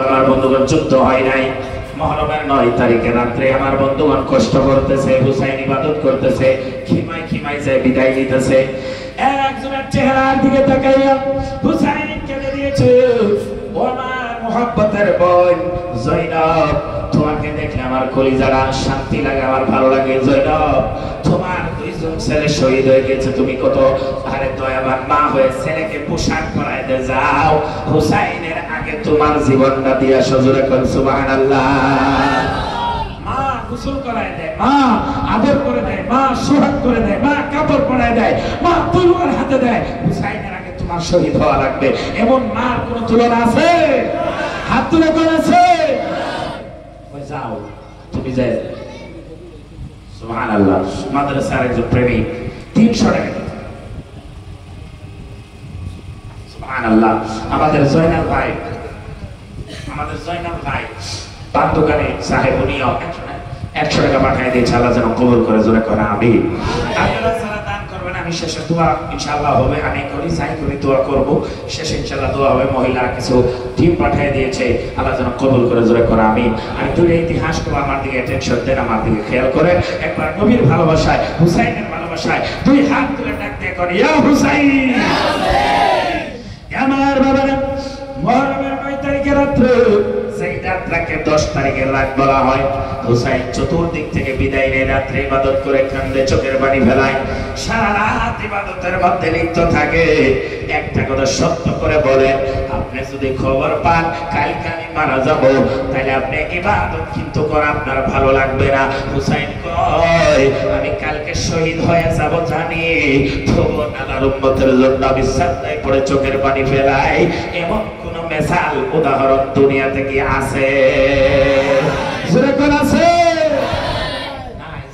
আমার বন্ধুগণ যুদ্ধ হয় নাই। মহরমের 9 তারিখে রাত্রে আমার বন্ধুগণ কষ্ট করতেছে, হুসাইন ইবাদত করতেছে, খিমায় খিমায় যায় বিদায় নিতেছে। একজনের চেহারার দিকে তাকাইয়া হুসাইন কেঁদে দিয়েছে। ও আমার মুহাব্বতের বোন জয়নব, তোমাকে দেখলে আমার কলিজাটা শান্তি লাগে, আমার ভালো লাগে। জয়নব, তোমার দুইজন ছেলে শহীদ হয়ে গেছে, তুমি কত আরে দয়াবান মা হয়ে ছেলেকে পোশাক পরায় দে যাও, হুসাইনের আগে তোমার জীবনটা দিয়া সজোরে কর সুবহানাল্লাহ। মা গোসল করায় দেয়, মা আদর করে দেয়, মা সোহাগ করে দেয়, মা কাপড় পরায় দেয়, মা তলোয়ার হাতে দেয়, হুসাইনের আগে তোমার শহীদ হওয়া লাগবে। এমন মার কোন তুলনা আছে? হাত তুলে করেছে। যাও তুমি যাই সুবহানাল্লাহ। মাদ্রাসার একজন প্রেমিক 300 টাকা সুবহানাল্লাহ। আমাদের জয়নাল ভাই পান দোকানে সাহেব উনিও 100 টাকা পাঠিয়ে দিয়েছে। আল্লাহ যেন কবুল করে, জোরে করে আমিন। আপনারা যারা দান করবেন আমি শেষে দোয়া ইনশাআল্লাহ হবে, আমি করি যাই করি দোয়া করব, শেষে ইনশাআল্লাহ দোয়া হবে। মহিলা কিছু টিম পাঠিয়ে দিয়েছে, আল্লাহ যেন কবুল করে, জোরে করে আমিন। আমি দুটো ইতিহাস তো আমার দিকে টেনশন দেন, আমার দিকে খেয়াল করে একবার নবীর ভালোবাসায় হুসাইনের ভালোবাসায় দুই হাত তুলে ডাক দিয়ে করে ইয়া হুসাইন। আমার বাবারা মহরমের 9 তারিখে রাত্রে, সেই রাতটাকে 10 তারিখের রাত বলা হয়। হুসাইন চতুর্দিক থেকে বিদায় নিয়ে রাত্রে ইবাদত করে কান্দে, চোখের পানি ফেলায়, সারা রাত ইবাদতের মধ্যে লিপ্ত থাকে। একটা কথা সত্য করে বলেন, আপনি যদি খবর পান কালকে আমি মারা যাব, তাহলে আপনি ইবাদত কিন্তু করে আপনার ভালো লাগবে না। হুসাইন কয় আমি কালকে শহীদ হয়ে যাব জানি, তবু আল্লাহর উম্মতের জন্য আমি সাজদায় পড়ে চোখের পানি ফেলাই। এমন কোন মিসাল উদাহরণ দুনিয়াতে কি আছে? আছে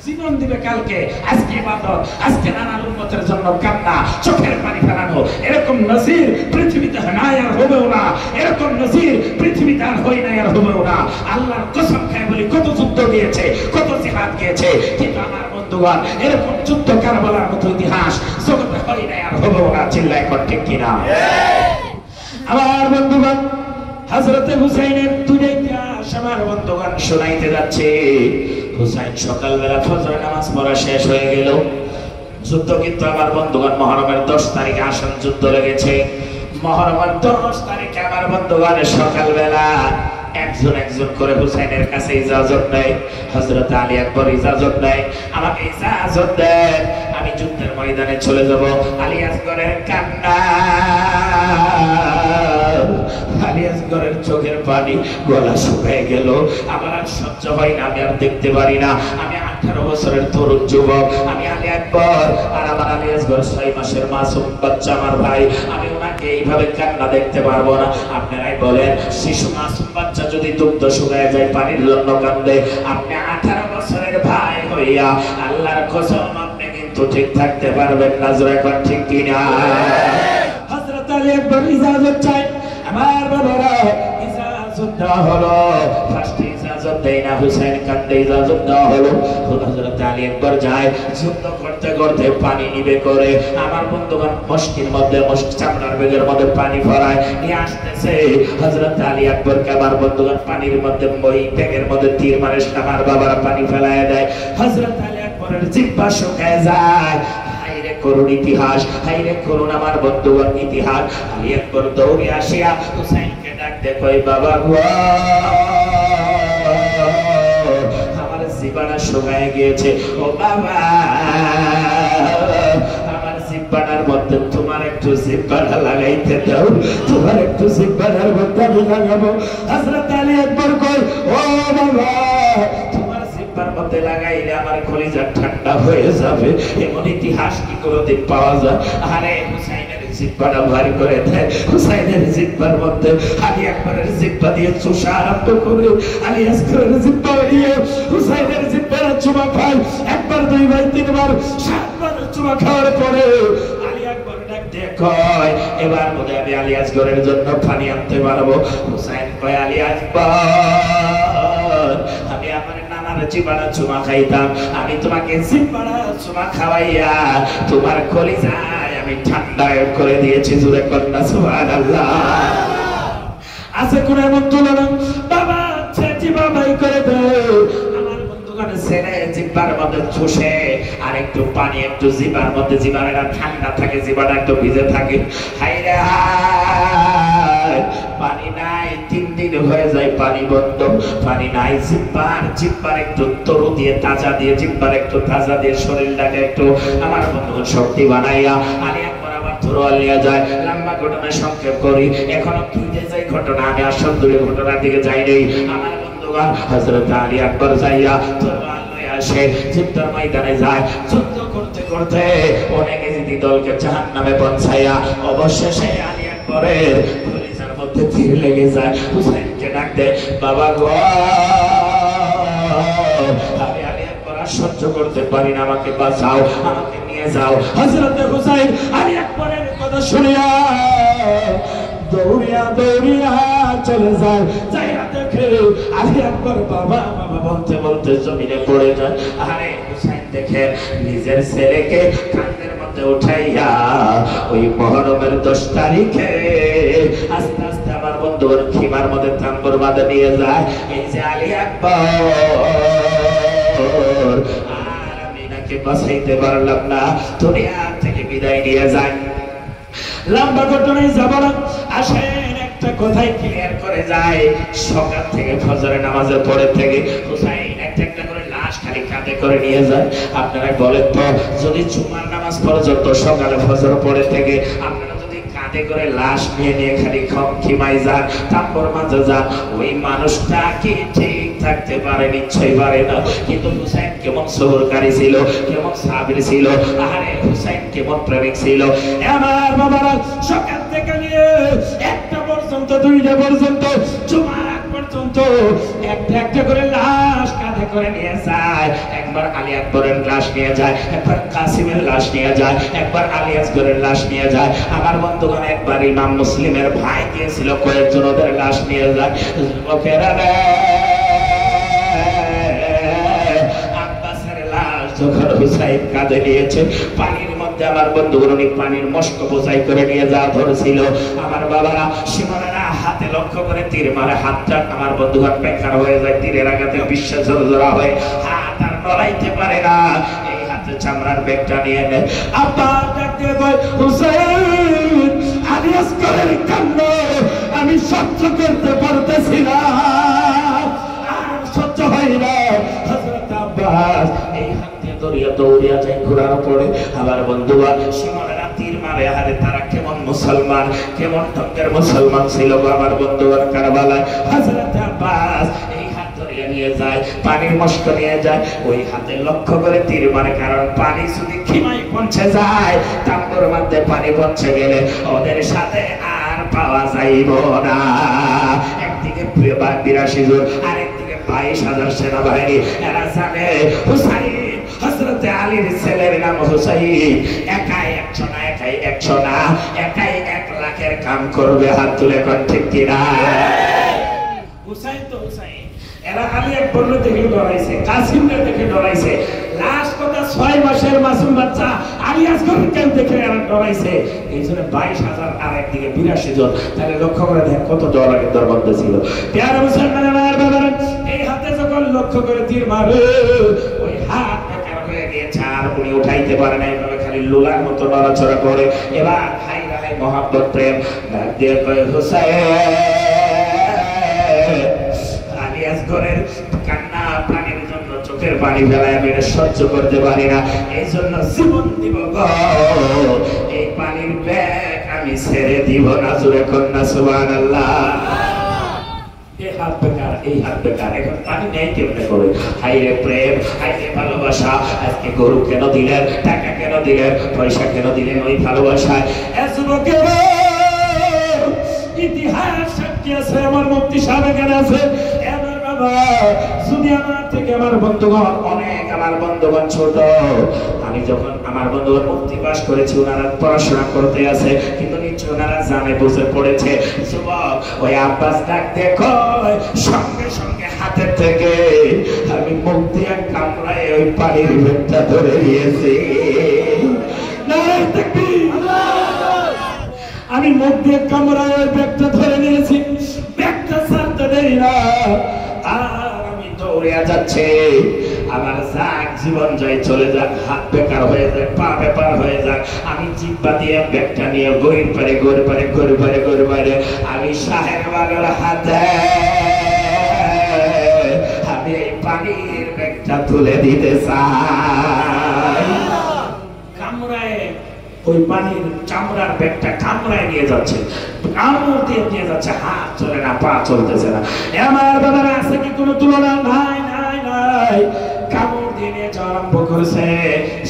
জীবন দিবে কালকে, আজকে ইবাদত, আজকে নানার উম্মতের জন্য কান্না, চোখের পানি ফেলানো, এরকম নজির পৃথিবীতে নাই আর হবেও না। এরকম নজির পৃথিবীতে আর হয় নাই আর হবেও না। আল্লাহর কসম খায় বলি, কত যুদ্ধ গিয়েছে, কত জিহাদ গিয়েছে, কিন্তু আমার বন্ধুগণ এরকম যুদ্ধ কারবালার মতো ইতিহাস জগতে হয় নাই আর হবেও না। চিল্লায় কর ঠিক কিনা? আমার বন্ধুগণ হযরতে হুসাইনের দুইটা ইতিহাস আমার বন্ধুগণ শোনাইতে যাচ্ছে। হুসাইন সকালবেলা ফজর নামাজ পড়া শেষ হয়ে গেল। যুদ্ধ কিন্তু আমার বন্ধুগণ মহরমের 10 তারিখে আসন যুদ্ধ লেগেছে। মহরমের 10 তারিখে আমার বন্ধুগণ সকালবেলা একজন একজন করে হুসাইনের কাছে ইজাজত নেয়। হযরত আলী আকবর ইজাজত নেয়, আমাকে ইজাজত দেন, আমি যুদ্ধের ময়দানে চলে যাব। আলী আসগরের কান্না, আলী আসগরের চোখের পানি, গলা শুকিয়ে গেল। আমার আর সহ্য হয় না, আমি আর দেখতে পারি না। আমি 18 বছরের তরুণ যুবক, আমি আলী আকবর, আর আমার আলী আসগর 6 মাসের মাসুম বাচ্চা আমার ভাই। আমি ওনাকে এইভাবে কান্না দেখতে পারবো না। আপনারাই বলেন, শিশু মাসুম বাচ্চা যদি দুগ্ধ শুকায় যায় পানির জন্য কান্দে, আপনি 18 বছরের ভাই হইয়া আল্লাহর কসম আপনি কিন্তু ঠিক থাকতে পারবেন না। জোরে কোন ঠিক কিনা? হযরত আলী আকবর ইজাজত চাই। আমার বাবারা ইজাজত দেওয়া হলো। ফার্স্টে ইজাজত দেয় না, হুসাইন কান্দে, ইজাজত দেওয়া হলো। হযরত আলী আকবর যায়, যুদ্ধ করতে করতে পানি নিবে করে আমার বন্ধুগণ মস্কির মধ্যে, চামড়ার ব্যাগের মধ্যে পানি ভরায় নিয়ে আসতেছে। হযরত আলী আকবরকে আমার বন্ধুগণ পানির মধ্যে, ওই ব্যাগের মধ্যে তীর মারে, আমার বাবারা পানি ফেলায় দেয়। হযরত আলী আকবরের জিহ্বা শুকায় যায়। হায়রে করুণ ইতিহাস, হায়রে করুণ আমার বন্ধুগণ ইতিহাস। আলী আকবর দৌড়ে আসিয়া হুসাইনকে ডাক দে, কই বাবা গো, আমার জিহ্বাটা শুকায় গিয়েছে। ও বাবা, আমার জিহ্বাটার মধ্যে তোমার একটু জিহ্বাটা লাগাইতে দাও, তোমার একটু জিহ্বাটার মধ্যে আমি লাগাবো। হযরত আলী আকবর কই, ও বাবা, তোমার জিহ্বার মধ্যে লাগাইলে আমার কলিজা ঠান্ডা হয়ে যাবে, এমন ইতিহাস কি কোনোদিন পাওয়া যায়? আরে হুসাইনের জিহ্বাটা ভারী করে দেয়। হুসাইনের জিহ্বার মধ্যে আলী আকবরের জিহ্বা দিয়ে চুষা আরম্ভ করে, আলী আসগরের জিহ্বা দিয়ে হুসাইনের জিহ্বার চুমা খায়। একবার, দুইবার, তিনবার, 7 বার চুমা খাওয়ার পরে আলী আকবর ডাক দিয়ে কয়, এবার বোধহয় আমি আলী আসগরের জন্য পানি আনতে পারবো। হুসাইন কয়, আলী আকবর, আমি আমার নানার জিহ্বাটা চুমা খাইতাম, আমি তোমাকে জিহ্বাটা চুমা খাওয়াইয়া তোমার কলিজায় আমি ঠান্ডা করে দিয়েছি। জোরে কন্যা সুবহানাল্লাহ। আছে কোন এমন তুলনা? মধ্যে চুষে আর একটু পানি একটু জিবার মধ্যে, জিবাটা ঠান্ডা থাকে, জিবাটা একটু ভিজে থাকে। হায়রে হায়, পানি নাই, 3 দিন হয়ে যায় পানি বন্ধ, পানি নাই। জিব্বার একটু তরু দিয়ে তাজা দিয়ে, জিব্বার একটু তাজা দিয়ে শরীরটাকে একটু আমার বন্ধুগণ শক্তি বানাইয়া আলী আকবর আবার ধরোয়াল নিয়ে যায়। লম্বা ঘটনা সংক্ষেপ করি, এখনো তুইতে যাই ঘটনা, আমি আসল দূরে ঘটনার দিকে যাই নেই। আমার বন্ধুগণ হযরত আলী আকবর যাইয়া ধরোয়াল লইয়া আসে, যুদ্ধের ময়দানে যায়। যুদ্ধ করতে করতে অনেক জিদি দলকে জাহান্নামে পৌঁছাইয়া অবশেষে আলী আকবরের কলিজার মধ্যে তীর লেগে যায়। হুসাইনকে ডাক দে, বাবা গো আমি আলী আকবর আর সহ্য করতে পারি না, আমাকে বাঁচাও, আমাকে নিয়ে যাও। হযরত হুসাইন আলী আকবরের কথা শুনিয়া দৌড়িয়া দৌড়িয়া চলে যায়। যাইয়া দেখে আলী আকবর বাবা বাবা বলতে বলতে জমিনে পড়ে যায়। আরে হুসাইন দেখে নিজের ছেলেকে কাঁধের মধ্যে উঠাইয়া ওই মহরমের 10 তারিখে আস্তে আস্তে আমার বন্ধুর খিমার মধ্যে তাম্বুর বাঁধে নিয়ে যায়। এই যে আলী আকবর, আর আমি নাকি বাঁচাইতে পারলাম না, দুনিয়া থেকে বিদায় নিয়ে যায়। লম্বা ঘটনায় যাব না, আসেন একটা কথাই ক্লিয়ার করে যায়। সকাল থেকে ফজরের নামাজের পরে থেকে হুসাইন একটা একটা করে লাশ খালি কাঁধে করে নিয়ে যায়। আপনারা বলেন তো, যদি জুমার নামাজ পর্যন্ত সকালে ফজর পরে থেকে আপনারা যদি কাঁধে করে লাশ নিয়ে নিয়ে খালি খিমাই যান, তারপর মাঝে যান, ওই মানুষটা কি ঠিক থাকতে পারে? নিশ্চয়ই পারে না। কিন্তু হুসাইন কেমন সবরকারী ছিল, কেমন সাবির ছিল, আরে হুসাইন কেমন প্রেমিক ছিল। আমার বাবারা সকাল থেকে নিয়ে 1টা পর্যন্ত, 2টা পর্যন্ত, জুমার আগ পর্যন্ত একটা একটা করে লাশ কাঁধে করে নিয়ে যায়। একবার আলী আকবরের লাশ নিয়ে যায়, একবার কাসিমের লাশ নিয়ে যায়, একবার আলী আসগরের লাশ নিয়ে যায়। আমার বন্ধুগণ একবার ইমাম মুসলিমের ভাই গিয়েছিল, কয়েকজন ওদের লাশ নিয়ে যায়। যুবকেরা যখন হুসাইন কাঁধে নিয়েছে, পানির মধ্যে আমার বন্ধুগুলো পানির মস্ক বোঝাই করে নিয়ে যা ধরেছিল। আমার বাবারা সীমানারা হাতে লক্ষ্য করে তীর মারে, হাতটা আমার বন্ধুগণ বেকার হয়ে যায়, তীরের আঘাতে বিশ্বাস জোড়া হয়ে হাত আর নড়াইতে পারে না। এই হাতে চামড়ার ব্যাগটা নিয়ে নেয়। আব্বা ডাকতে কয়, হুসাইন আলী আসগরের কান্না আমি সহ্য করতে পারতেছি না, আর সহ্য হয় না। হযরত আব্বাস এই দৌড়িয়া দৌড়িয়া যায় ঘোড়ার পরে। আবার বন্ধুরা সীমানারা তীর মারে, আরে তারা কেমন মুসলমান, কেমন ঢঙ্গের মুসলমান ছিল আমার বন্ধুরা কারবালায়। হযরত আব্বাস এই হাত ধরিয়া নিয়ে যায়, পানির মস্ক নিয়ে যায়, ওই হাতে লক্ষ্য করে তীর মারে। কারণ পানি যদি খিমায় পৌঁছে যায়, তাম্বুর মধ্যে পানি পৌঁছে গেলে ওদের সাথে আর পাওয়া যাইব না। একদিকে 82 জন, আরেকদিকে 22,000 সেনাবাহিনী। এরা জানে হুসাইন হযরত আলীর ছেলের নাম হুসাইন একাই 100 না, একাই 100 না, একাই 1 লাখের কাম করবে। হাত তুলে কোন ঠিক কিনা? হুসাইন তো হুসাইন। এরা আলী আকবর দেখে ডরাইছে, কাসিমকে দেখে ডরাইছে, লাস্ট কথা 6 মাসের মাসুম বাচ্চা আলী আসগরকে দেখে এরা ডরাইছে। এই জন্য 22,000 আর একদিকে 82 জন। তাহলে লক্ষ্য করে দেখ কত ডরাকে দরবদ্ধ ছিল। প্যারা মুসলমানের মায়ের বাবার এই হাতে যখন লক্ষ্য করে তীর মারে, ওই হাত আর উনি উঠাইতে পারে না, এইভাবে খালি লোলার মতো নড়াচড়া করে। এবার হাই হাই মহাব্বত প্রেম ডাক দিয়ে কয়, হুসাইন আলী আসগরের কান্না পানির জন্য চোখের পানি ফেলায় আমি সহ্য করতে পারি না, এই জন্য জীবন দিব গো, এই পানির ব্যাগ আমি ছেড়ে দিব না। জোরে কন্যা সুবহানাল্লাহ। এই হাত বেকার, এই হাত বেকার, এখন পানি নেই কেমনে করে? হাইরে প্রেম, হাইরে ভালোবাসা। আজকে গরু কেন দিলেন, টাকা কেন দিলেন, পয়সা কেন দিলেন ওই ভালোবাসায়? ইতিহাস সাক্ষী আছে, আমার মুফতি সাহেব এখানে আছে। আমার বাবা যদি আমার থেকে আমার বন্ধুগণ অনেক, আমার বন্ধুগণ ছোট, আমি যখন আমার বন্ধুগণ মুক্তি পাস করেছি, ওনারা পড়াশোনা করতে আছে, কিন্তু নিশ্চয় ওনারা জানে বুঝে পড়েছে। যুবক ওই আব্বাস ডাক দেখো, সঙ্গে সঙ্গে হাতের থেকে আমি মুখ দিয়ে কামড়ায় ওই পানির ভেতটা ধরে নিয়েছি। আমি মুখ দিয়ে কামড়ায় ওই ব্যাগটা ধরে নিয়েছি, ব্যাগটা ছাড়তে দেই না। আর আমি দৌড়ে যাচ্ছে, আমার যাক জীবন যায় চলে যাক, হাত বেকার হয়ে যায়, পা বেকার হয়ে যাক, আমি জিব্বা দিয়ে ব্যাগটা নিয়ে গড়ির পারে আমি শাহের বাগার হাতে আমি এই পানির ব্যাগটা তুলে দিতে চাই। কামড়ায় ওই পানির চামড়ার ব্যাগটা কামড়ায় নিয়ে যাচ্ছে, কামড় দিয়ে নিয়ে যাচ্ছে, হাত চলে না, পা চলতেছে না। আমার বাবারা আছে কি কোনো তুলনা? নাই নাই নাই। কামড় দিয়ে নিয়ে যাওয়া আরম্ভ করেছে।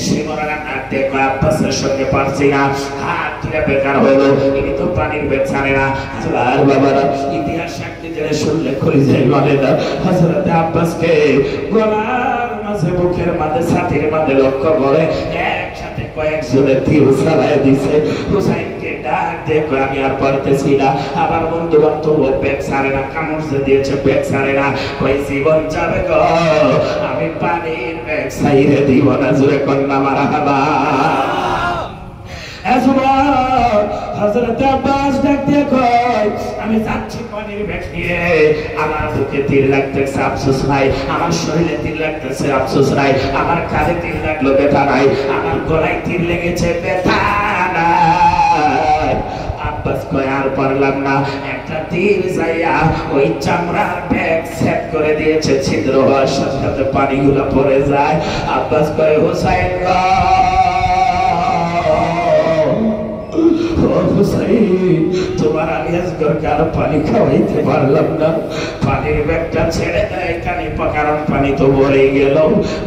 সীমানা দেখো আব্বাসের সঙ্গে পারছি না, হাত ধরে বেকার হলো, ইনি তো পানির ব্যাগ ছাড়ে না। আর বাবারা ইতিহাস সাক্ষী জেনে শুনলে খুলে যায় বলে না, হযরত আব্বাসকে গলার মাঝে, বুকের মাঝে, ছাতির মাঝে লক্ষ্য করে একসাথে কয়েকজনের তীর চালায় দিছে। হুসাইনকে ডাক দেখো, আমি আর পারতেছি না, আমার বন্ধু বান্ধব ব্যাগ ছাড়ে না, কামড় দিয়েছে ব্যাগ ছাড়ে না, ওই জীবন যাবে গো, আমি পানির ব্যাগ ছাইরে দিব না। জোরে কন্যা মারহাবা। হযরত আব্বাস ডাক দিয়ে কয়, আমি যাচ্ছি পানির ব্যাগ নিয়ে, আমার বুকে তীর লাগতেছে আফসোস নাই, আমার শরীরে তীর লাগতেছে আফসোস নাই, আমার কাঁধে তীর লাগলো ব্যথা নাই, আমার গলায় তীর লেগেছে ব্যথা নাই। আব্বাস কয় আর পারলাম না, একটা তীর যাইয়া ওই চামড়ার ব্যাগ সেট করে দিয়েছে, ছিদ্র হওয়ার সাথে সাথে পানিগুলো পড়ে যায়। আব্বাস কয় হুসাইন তোমার আলিয়াসগরকে আর পানি খাওয়াইতে পারলাম না, পানির ব্যাগটা ছেড়ে দেয় কানে, কারণ পানি তো ভরে গেল,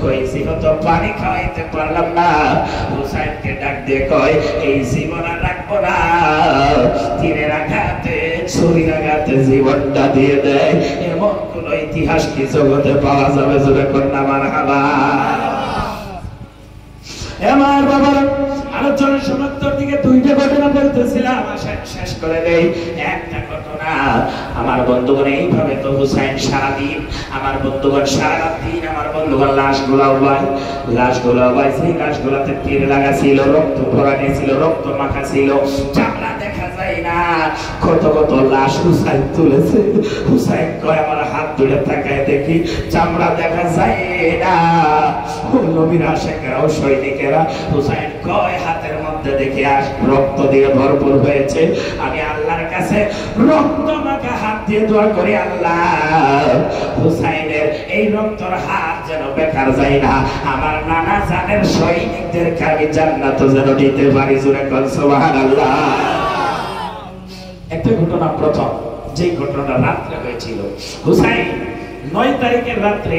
কইছি হতো পানি খাওয়াইতে পারলাম না। হুসাইনকে ডাক দিয়ে কয়, এই জীবন আর রাখবো না, তীরের আঘাতে, ছুরির আঘাতে জীবনটা দিয়ে দেয়, এমন কোন ইতিহাস কি জগতে পাওয়া যাবে? জোরে কন্যা মারহাবা। আমার বাবার আলোচনার সমাপ্তর দিকে দুইটা ঘটনা বলতেছিলাম, শেষ করে দেই। একটা ঘটনা, আমার বন্ধুগণ এইভাবে তো হুসাইন সারাদিন, আমার বন্ধুগণ সারাদিন আমার বন্ধুগণ লাশগুলা উবাই, সেই লাশগুলাতে তীর লাগা ছিল, রক্ত ভরানি ছিল, রক্ত মাখা ছিল, চামড়া দেখা যায় না, কত কত লাশ হুসাইন তুলেছে। হুসাইন কয় আমার হাত ধরে তাকায় দেখি চামড়া দেখা যায় না। নবীর আশিকেরাও সৈনিকেরা, হুসাইন কয় হাতের মধ্যে দেখি রক্ত দিয়ে ভরপুর হয়েছে, আমি আল্লাহর কাছে রক্ত মাখা হাত দিয়ে দোয়া করি, আল্লাহ হুসাইনের এই রক্তর হাত যেন বেকার যায় না, আমার নানা জানের সৈনিকদেরকে আমি জান্নাত যেন দিতে পারি। জোরে কর সুবহানাল্লাহ। একটা ঘটনা, প্রথম যে ঘটনা রাত্রে হয়েছিল, হুসাইন 9 তারিখের রাত্রে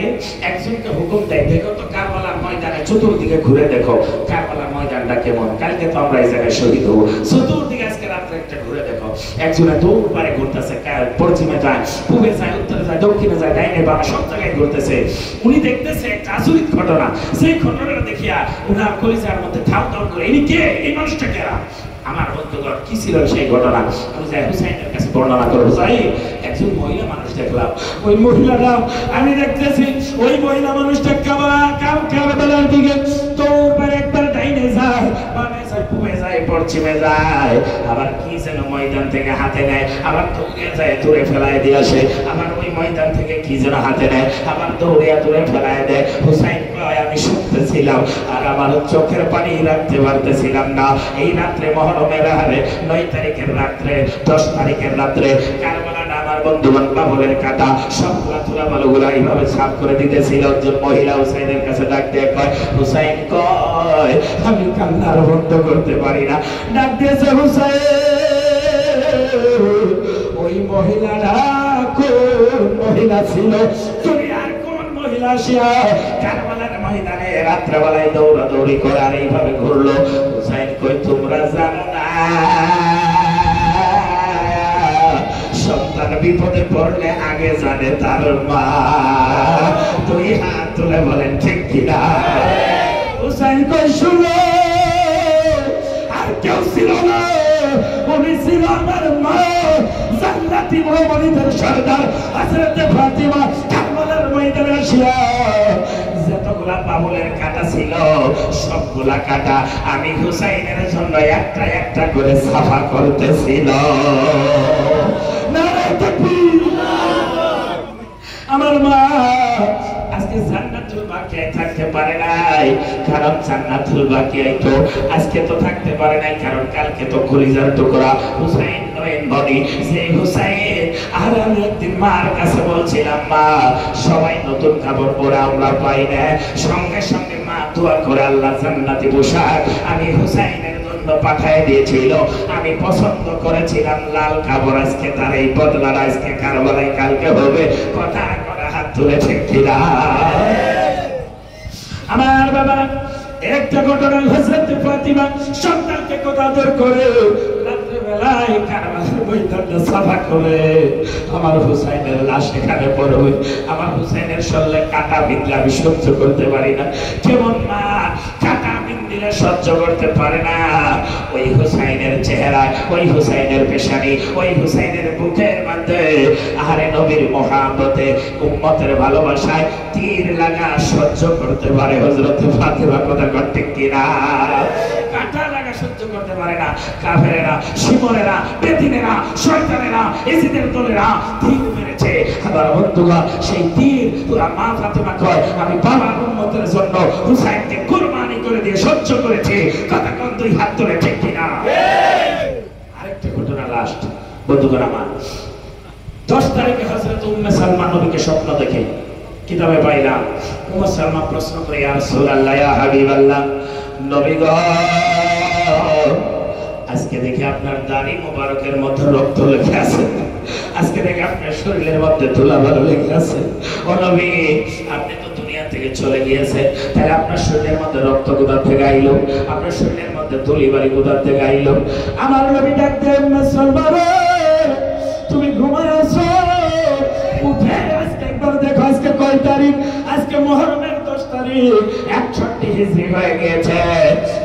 একজনকে হুকুম দেয়, দেখো তো কারবালার ময়দানে চতুর্দিকে ঘুরে দেখো, কারবালার ময়দানটা কেমন, কালকে তো আমরা এই জায়গায় শহীদ হবো, চতুর্দিকে আজকে রাত্রে একটা ঘুরে দেখো। একজনে দৌড় পারে ঘুরতেছে, পশ্চিমে যায়, পূবে যায়, উত্তরে যায়, দক্ষিণে যায়, ডাইনে বামে সব জায়গায় ঘুরতেছে। উনি দেখতেছে একটা আচরিত ঘটনা, সেই ঘটনাটা দেখিয়া উনার কলিজার মধ্যে ঠাউ ঠাউ করে, ইনি কে, এই মানুষটা কেরা? আমার বন্ধুগণ কি ছিল সেই ঘটনা? আমি যাই হুসাইনের কাছে বর্ণনা করবো। হুসাইন, একজন মহিলা মানুষ দেখলাম, ওই মহিলাটা আমি দেখতেছি, ওই মহিলা মানুষটা কারবালার দিকে তোর একবার ডাইনে যায়, বামে যায়, পূবে যায়, পশ্চিমে যায়, আবার কি যেন ময়দান থেকে হাতে নেয়, আবার দৌড়ে যায়, দূরে ফেলায় দিয়ে আসে, আবার ওই ময়দান থেকে কি যেন হাতে নেয়, আবার দৌড়িয়া দূরে ফেলায় দেয়। হুসাইন কয় আমি শুনতেছিলাম আর আমার চোখের পানি রাখতে পারতেছিলাম না। এই রাত্রে মহরমের হারে 9 তারিখের রাত্রে, 10 তারিখের রাত্রে কারবালাটা আমার বন্ধুগণ বাবুলের কাটা সবগুলা ধুলাবালুগুলা এইভাবে সাফ করে দিতেছিল। একজন মহিলা হুসাইনের কাছে ডাক দিয়ে কয়, হুসাইন কয় আমি কান্নার বন্ধ করতে পারি না। ডাক দিয়েছে, হুসাইন ওই মহিলাটা কোন মহিলা ছিল? তুমি আর কোন মহিলা আসিয়া কারবালার ময়দানে রাত্রেবেলায় দৌড়াদৌড়ি করে আর এইভাবে ঘুরলো? হুসাইন কই তোমরা জানো না, সন্তান বিপদে পড়লে আগে জানে তার মা। দুই হাত তুলে বলেন ঠিক কিনা? হুসাইন কই শুনো, আর কেউ ছিল না, উনি ছিল আমার মা, জান্নাতি মুমিনদের সরদার হযরত ফাতিমা। কারবালার ময়দানে আসিয়া যতগুলা বাবুলের কাটা ছিল সবগুলা কাটা আমি হুসাইনের জন্য একটা একটা করে সাফা করতেছিল। নারে তাকবীর! আমার মা আজকে জান্নাতুল বাকিয়ায় থাকতে পারে নাই, কারণ জান্নাতুল বাকিয়ায় তো আজকে তো থাকতে পারে নাই, কারণ কালকে তো কলিজার টুকরা হুসাইন নয়ন বডি সেই হুসাইন। আর আমি একদিন মার কাছে বলছিলাম, মা সবাই নতুন কাপড় পরে আমরা পাই না, সঙ্গে সঙ্গে মা দোয়া করে আল্লাহ জান্নাতি পোশাক আমি হুসাইনের জন্য পাঠিয়ে দিয়েছিল। আমি পছন্দ করেছিলাম লাল কাপড়, আজকে তার এই বদলার আজকে কারবালায় কালকে হবে। কথা করে হাত তুলে ঠিক কিনা? আমার বাবা একটা ঘটনা, হযরত ফাতিমা সন্তানকে কদাদর করে রাত্রে বেলায় কারবালার ময়দানটা সাফা করে আমার হুসাইনের লাশ এখানে পড়বে। আমার হুসাইনের শরীরে কাটা বিঁধলে আমি সহ্য করতে পারি না। কেমন মা কাটা বিঁধলে সহ্য করতে পারে না? ওই হুসাইনের চেহারা, ওই হুসাইনের পেশানি, ওই হুসাইনের বুকের মধ্যে আরে নবীর মহব্বতে উম্মতের ভালোবাসায় তীর লাগা সহ্য করতে পারে হযরত ফাতিমা। কথা করতে কিনা? কাটা লাগা সহ্য করতে পারে না কাফেরেরা, শিমরেরা, বেদিনেরা, শয়তানেরা, ইজিদের দলেরা তীর মেরেছে। আমার বন্ধুগণ সেই তীর পুরা মা ফাতিমা কয় আমি বাবার উম্মতের জন্য হুসাইনকে কুরবানি করে দিয়ে সহ্য করেছি। কথা কোন দুই হাত ধরে ঠিক কিনা? আরেকটা ঘটনা লাস্ট বন্ধুগণ আমার, 10 তারিখে হযরত উম্মে সালমা নবীকে স্বপ্ন দেখে কিতাবে পাইলাম। উম্মে সালমা প্রশ্ন করে, ইয়া রাসূলুল্লাহ, ইয়া হাবিবাল্লাহ, নবী গো আজকে দেখি আপনার দাড়ি মোবারকের মধ্যে রক্ত লেগে আছে, আজকে দেখি আপনার শরীরের মধ্যে ধুলাবালি লেগে আছে। ও নবী আপনি তো দুনিয়া থেকে চলে গিয়েছেন, তাহলে আপনার শরীরের মধ্যে রক্ত কোথা থেকে আইলো? আপনার শরীরের মধ্যে ধুলিবালি কোথা থেকে আইলো? আমার নবী ডাক দেন, উম্মে সালমা তুমি ঘুমায় আছো, উঠে আজকে একবার দেখো আজকে কয় তারিখ? আজকে মুহররমের 10 তারিখ, 61 হিজরি হয়ে গিয়েছে।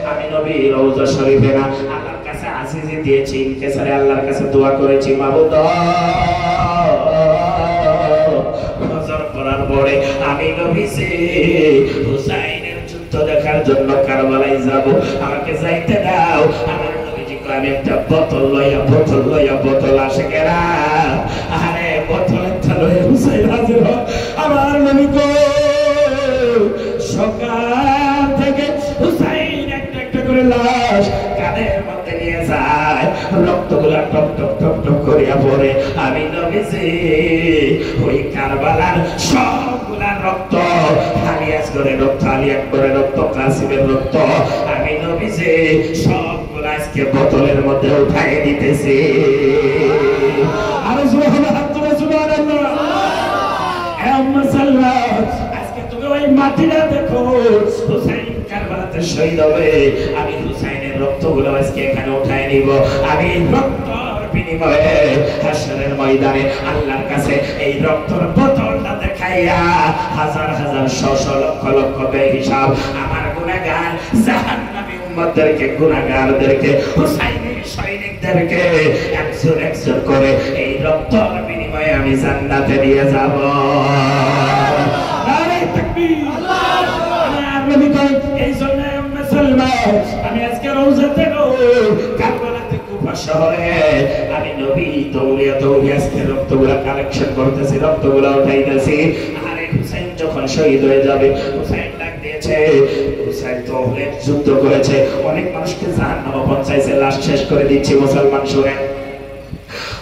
আমি নবী রওজা শরীফে না আল্লাহর কাছে আজিজি দিয়েছি, ইনকেসারে আল্লাহর কাছে দোয়া করেছি, মাবুদ ফজর পড়ার পরে আমি নবী হুসাইনের যুদ্ধ দেখার জন্য কারবালায় যাব, আমাকে যাইতে দাও। আমার আমি একটা বোতল বোতল আসে কেনা, আরে বোতলটা লয়ে হুসাইন হাজির হয়। আমার নবী গো সকাল থেকে হুসাইন একটা একটা করে লাশ কাঁধের মধ্যে নিয়ে যায়, রক্তগুলা টপ টপ টপ টপ করিয়া পড়ে। আমি নবীজি ওই কারবালার সবগুলা রক্ত, আলিয়াস করে রক্ত, আলিয়াস করে রক্ত, কাসিমের রক্ত, আমি নবীজি সব আজকে বোতলের মধ্যে উঠাই দিতেছি। আরে সুবহানাল্লাহ, আজকে তুমি ওই মাটিটা দেখো, হুসাইন কারবালাতে শহীদ হবে। আমি হুসাইনের রক্তগুলো আজকে এখানে উঠাই নিব। আমি রক্তর বিনিময়ে হাশরের ময়দানে আল্লাহর কাছে এই রক্তর বোতলটা দেখাইয়া হাজার হাজার শত লক্ষ লক্ষ বেহিসাব আমার গুনাহগার জাহান্নামী উম্মতদেরকে, গুনাহগারদেরকে, হুসাইনের সৈনিকদেরকে একজন একজন করে এই রক্তর বিনিময়ে আমি জান্নাতে নিয়ে যাব। নারে তাকবীর, আল্লাহু আকবার। এই জন্য উম্মে সালমা আমি আজকে রওজাতে কারবালাতে কুফা শহরে আমি নবী দৌড়িয়া দৌড়িয়া আজকে রক্তগুলা কালেকশন করতেছি, রক্তগুলা উঠাইতেছি। আরে হুসাইন যখন শহীদ হয়ে যাবে, হুসাইন ডাক দিয়েছে, হুসাইন তো অনেক যুদ্ধ করেছে, অনেক মানুষকে জাহান্নামে পৌঁছাইছে, লাশ শেষ করে দিচ্ছে। মুসলমান শুনেন,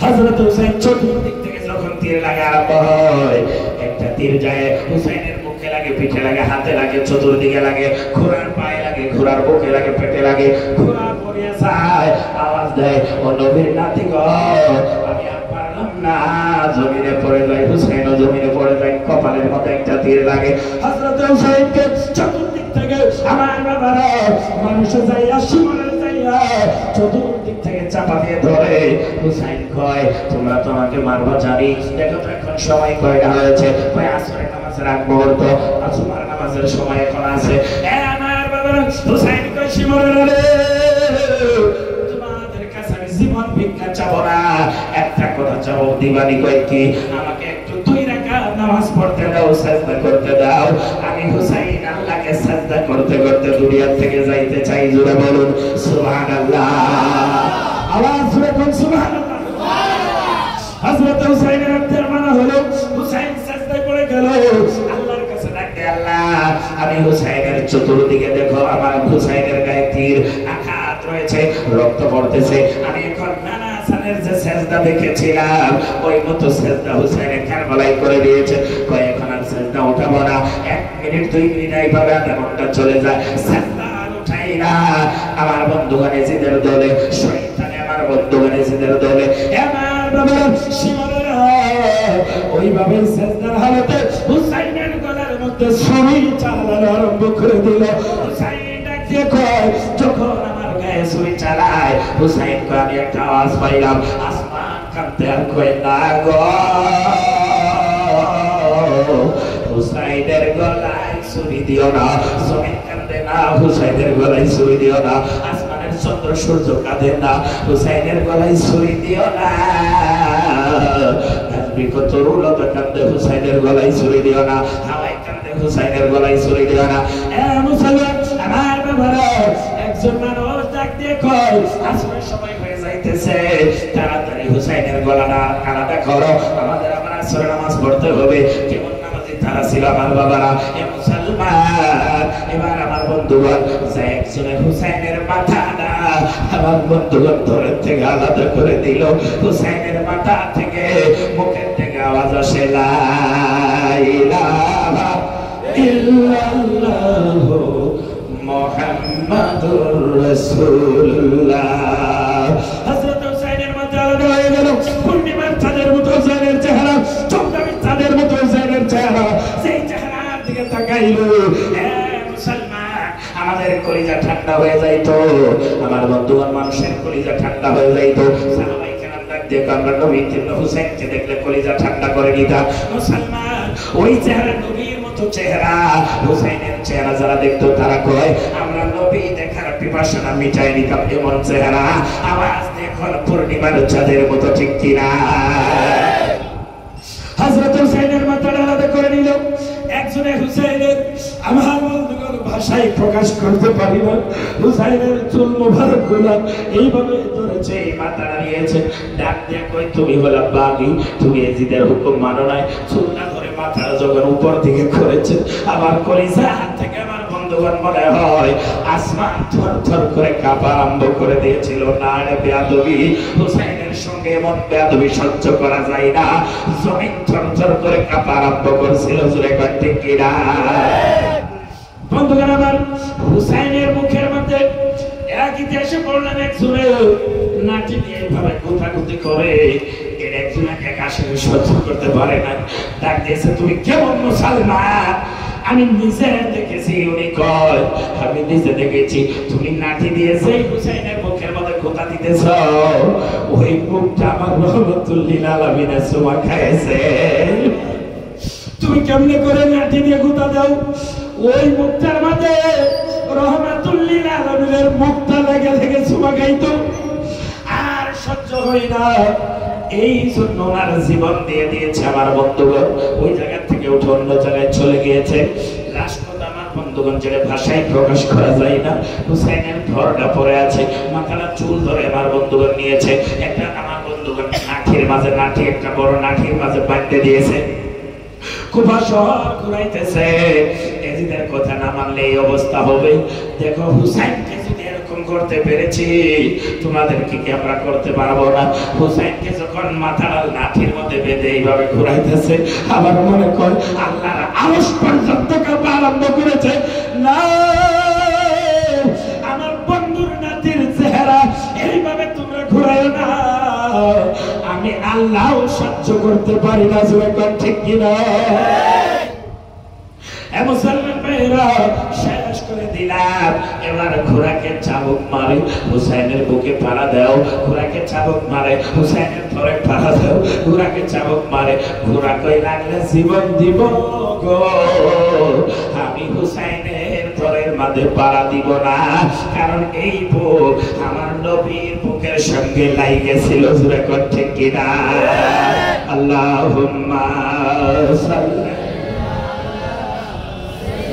হযরত হুসাইন চতুর্দিক থেকে যখন তীর লাগা আরম্ভ হয়, একটা তীর যায় হুসাইনের মুখে লাগে, পিঠে লাগে, হাতে লাগে, চতুর্দিকে লাগে, ঘোড়ার পায়ে লাগে, ঘোড়ার বুকে লাগে, পেটে লাগে, ঘোড়া পড়ে যায়, আওয়াজ দেয়, ও নবীর নাতি গো আমি আর পারলাম না, জমিনে পড়ে যায়। হুসাইনও জমিনে পড়ে যায়, কপালের মধ্যে একটা তীর লাগে। হযরত হুসাইনকে চতুর্দিক থেকে আমার বাবারা মানুষ যাইয়া শিমরের যাইয়া চতুর্দিক থেকে চাপা দিয়ে ধরে। হুসাইন কয় তোমরা তো আমাকে মারবা জানি, দেখো তো এখন সময় কয়টা হয়েছে? কয় আসরের নামাজের আগ মুহূর্ত, জুমার নামাজের সময় এখন আছে। আমার বাবারা হুসাইন কয় শিমরের তোমাদের কাছে আমি জীবন ভিক্ষা চাবো না, একটা কথা চাবো, দিবানি কয় কি? আমাকে একটু 2 রাকাত নামাজ পড়তে দাও, সাজদা করতে দাও। আমি হুসাইন আল্লাহকে সাজদা করতে করতে দুনিয়া থেকে যাইতে চাই। জোরে বলুন সুবহানাল্লাহ, আওয়াজ জোরে বলুন সুবহানাল্লাহ। হযরত হুসাইনের অর্থের মানে হলো হুসাইন সাজদায় পড়ে হুসাইনের চতুর্দিকে দেখো আমার হুসাইনের গায়ে তীর আঘাত রয়েছে, রক্ত পড়তেছে। আমি এখন নানা সানের যে সেজদা দেখেছিলাম ওই মতো সেজদা হুসাইনের কারবালায় করে দিয়েছে। কয়েকখন আর সেজদা উঠাবো না, 1 মিনিট 2 মিনিট এইভাবে আধা ঘন্টা চলে যায়, সেজদা আর উঠাই না। আমার বন্ধুগণ এজিদের দলে, শয়তানে আমার বন্ধুগণ এজিদের দলে, আমার বাবা সীমানা ওইভাবে সেজদার হালতে হুসাইনের গলার মধ্যে ছুরি চালানো আরম্ভ করে দিল। হুসাইন ডাক দিয়ে কয়, যখন আমার গায়ে ছুরি চালায় হুসাইন কয় আমি একটা আওয়াজ পাইলাম, আসমান কাঁপতে আর কয় না গো হুসাইনের গলায় ছুরি দিও না, জমিন কাঁদে না হুসাইনের গলায় ছুরি দিও না, আসমানের চন্দ্র সূর্য কাঁদে না হুসাইনের গলায় ছুরি দিও না, তরুলতা কাঁদে হুসাইনের গলায় ছুরি দিও না, হাওয়াই কাঁদে হুসাইনের গলায় ছুরি দিও না। মুসলমান আমার বাবারা, একজন মানুষ ডাক দিয়ে কয় আসরের সময় হয়ে যাইতেছে, তাড়াতাড়ি হুসাইনের গলাটা আলাদা করো, আমাদের আবার আসরের নামাজ পড়তে হবে। কেমন নামাজি তারা ছিল আমার বাবারা। এ মুসলমান, এবার আমার বন্ধুগণ যে একজনের হুসাইনের মাথাটা আমার বন্ধুগণ ধরে থেকে আলাদা করে দিল, হুসাইনের মাথা থেকে মুখের থেকে আওয়াজ আসে লা ইলাহা ইল্লাল্লাহু মুহাম্মাদুর রাসূলুল্লাহ। হযরত হুসাইনের মাথা আলাদা হয়ে গেল, পূর্ণিমার চাঁদের মতো হুসাইনের চেহারা, চন্দ্রের চাঁদের মতো হুসাইনের চেহারা, সেই চেহারার দিকে তাকাইল। মুসলমান, আমাদের কলিজা ঠান্ডা হয়ে যাইতো, আমার বন্ধুগণ মানুষের কলিজা ঠান্ডা হয়ে যাইতো। সাহাবায়ে কেরাম ডাক দিয়ে আমরা নবী হুসাইনকে দেখলে কলিজা ঠান্ডা করে নিতাম। মুসলমান, ওই চেহারা নবীর মতো চেহারা, হুসাইনের চেহারা যারা দেখতো তারা কয় আমরা নবী দেখার পিপাসা মিটাই নিতাম, এমন চেহারা। আওয়াজ দেখুন পূর্ণিমার চাঁদের মতো, ঠিক কিনা? হযরত হুসাইনের মাথাটা আলাদা করে নিল। একজনে হুসাইনের, আমার বন্ধুগণ ভাষায় প্রকাশ করতে পারি না, হুসাইনের চুল মোবারক গুলো এইভাবে ধরেছে, এই মাথাটা নিয়েছে, ডাক দিয়ে কয় তুমি হলো বাগী, তুমি এজিদের হুকুম মানো নাই। চুলটা ধরে মাথাটা যখন উপর দিকে করেছে, আমার কলিজা থেকে আমার বন্ধুগণ মনে হয় আসমান থরথর করে কাঁপা আরম্ভ করে দিয়েছিল। না রে বেয়াদবি, হুসাইনের সঙ্গে এমন বেয়াদবি সহ্য করা যায় না। জমিন থরথর করে কাঁপা আরম্ভ করেছিল, জুড়ে ঠিক কিনা? বন্ধুগণ আমার, হুসাইনের মুখের মধ্যে এক ইতিহাসে পড়লাম একজনে নাচি দিয়ে এইভাবে গোথাগুতি করে, এর একজনকে কাছে সহ্য করতে পারে না, ডাক দিয়েছে তুমি কেমন মুসলমান? আমি নিজে দেখেছি, উনি কয় আমি নিজে দেখেছি, তুমি নাঠি দিয়ে সেই হুসাইনের মুখের মধ্যে গোথা দিতেছ, ওই মুখটা আমার রহমতুল্লিল আলামিনের ছোঁয়া খাইছে। তুমি কেমনে করে নাঠি দিয়ে গোথা দাও? ওই মুখটার মধ্যে রহমতুল্লিল আলামিনের মুখটা লেগে লেগে ছোঁয়া খাইতো, আর সহ্য হয় না। এই জন্য ওনার জীবন দিয়ে দিয়েছে আমার বন্ধুগণ। ওই জায়গা থেকে উঠে অন্য জায়গায় চলে গিয়েছে। লাস্ট কথা আমার বন্ধুগণ, যেটা ভাষায় প্রকাশ করা যায় না, হুসাইনের ধরটা পড়ে আছে, মাথাটা চুল ধরে আমার বন্ধুগণ নিয়েছে, একটা আমার বন্ধুগণ নাঠির মাঝে, নাঠি একটা বড় নাঠির মাঝে বাঁধতে দিয়েছে, কুফা শহর ঘুরাইতেছে। এজিদের কথা না মানলে এই অবস্থা হবে। দেখো হুসাইনকে যদি এরকম করতে পেরেছি, তোমাদেরকে কি আমরা করতে পারবো না? হুসাইনকে যখন মাথার লাঠির মধ্যে বেঁধে এইভাবে ঘুরাইতেছে, আমার মনে কর আল্লাহর আরশ পর্যন্ত কাঁপা আরম্ভ করেছে। না, আমার বন্ধুর নাতির চেহারা এইভাবে তোমরা ঘুরাইও না, আমি আল্লাহ সহ্য করতে পারি না, যখন ঠিক কিনা? মুসলমান ভাইরা, শেষ করে দিলাম। এবার ঘোড়াকে চাবুক মারে, হুসাইনের বুকে পাড়া দাও, ঘোড়াকে চাবুক মারে, হুসাইনের ধরে পাড়া দাও, ঘোড়াকে চাবুক মারে। ঘোড়া কই লাগলে জীবন দিব গো, আমি হুসাইনের ধরের মাঝে পাড়া দিব না, কারণ এই বুক আমার নবীর বুকের সঙ্গে লাইগেছিল, জোরে ঠিক কিনা? আল্লাহুম্মা সাল্লি